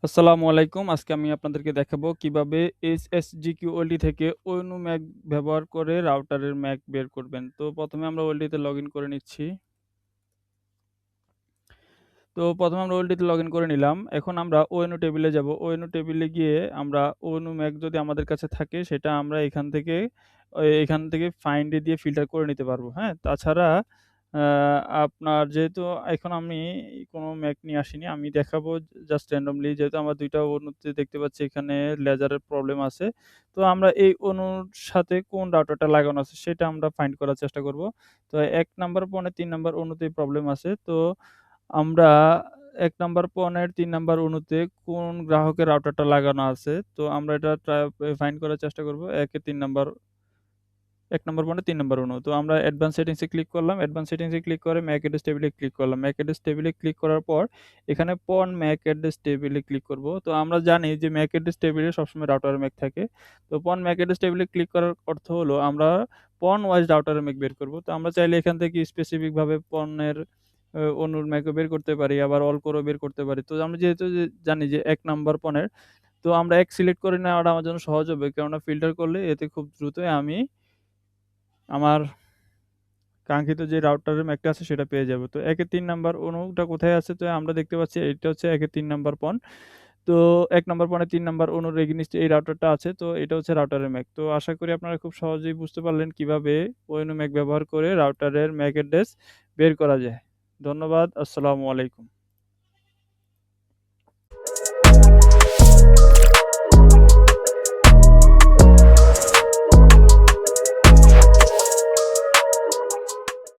আসসালামু আলাইকুম। আজকে আমি আপনাদেরকে দেখাবো কিভাবে SSGQOLD থেকে ONU MAC ব্যবহার করে রাউটারের MAC বের করবেন। তো ১ম এ আমরা OLD তে লগইন করে নিচ্ছি। তো ১ম এ আমরা OLD তে লগইন করে নিলাম। এখন আমরা ONU টেবিলে যাব। ONU টেবিলে গিয়ে আমরা ONU MAC যদি আমাদের কাছে থাকে সেটা আমরা এখান থেকে ফাইন্ড দিয়ে ফিল্টার করে নিতে পারবো। হ্যাঁ? তাছাড়া আ আপনার যেহেতু এখন আমি কোনো ম্যাক নিয়ে আসিনি। আমি দেখাবো জাস্ট randomly যেহেতু আমার ২ টা অণুতে দেখতে পাচ্ছি এখানে লেজারের প্রবলেম আছে। তো আমরা এই অণুর সাথে কোন রাউটারটা লাগানো আছে সেটা আমরা ফাইন্ড করার চেষ্টা করব। তো ১ নাম্বার পয়েন্টে ৩ নাম্বার অণুতেই প্রবলেম আছে। তো আমরা ১ নাম্বার পণের ৩ নাম্বার অণুতে কোন গ্রাহকের রাউটারটা লাগানো আছে। তো আমরা এটা ফাইন্ড করার চেষ্টা করব। ১ নাম্বার পয়েন্টে ৩ নাম্বার অণু। তো আমরা অ্যাডভান্স সেটিংস এ ক্লিক করলাম। অ্যাডভান্স সেটিংস এ ক্লিক করে MAC অ্যাড্রেস টেবিলে ক্লিক করলাম। MAC অ্যাড্রেস টেবিলে ক্লিক করার পর এখানে পন MAC অ্যাড্রেস টেবিলে ক্লিক করব। তো আমরা জানি যে MAC অ্যাড্রেস টেবিলে সবসময় রাউটারের MAC থাকে। তো পন MAC অ্যাড্রেস টেবিলে ক্লিক করার অর্থ হলো আমরা পন ওয়াইজ রাউটারের MAC বের করব। তো আমরা চাইলে এখান থেকে স্পেসিফিক ভাবে পনের অণুর MAC ও বের করতে পারি, আবার অল করেও বের করতে পারি। তো আমরা যেহেতু জানি যে ১ নাম্বার পনের তো আমরা ১ সিলেক্ট করে নেওয়াটা আমার জন্য সহজ হবে। কেননা ফিল্টার করলে এতে খুব দ্রুতই আমি আমার কাঙ্ক্ষিত যে রাউটারের ম্যাকটা আছে সেটা পেয়ে যাবো। তো ১ এর ৩ নাম্বার অণুটা কোথায় আছে? তো আমরা দেখতে পাচ্ছি এইটা হচ্ছে ১ এর ৩ নাম্বার পণ। তো ১ নাম্বার পণে ৩ নাম্বার অণুর এগেইনস্ট এই রাউটারটা আছে। তো এটা হচ্ছে রাউটারের ম্যাক। তো আশা করি আপনারা খুব সহজেই বুঝতে পারলেন কিভাবে ONU ম্যাক ব্যবহার করে রাউটারের ম্যাক অ্যাড্রেস বের করা যায়। ধন্যবাদ। আসসালামু আলাইকুম।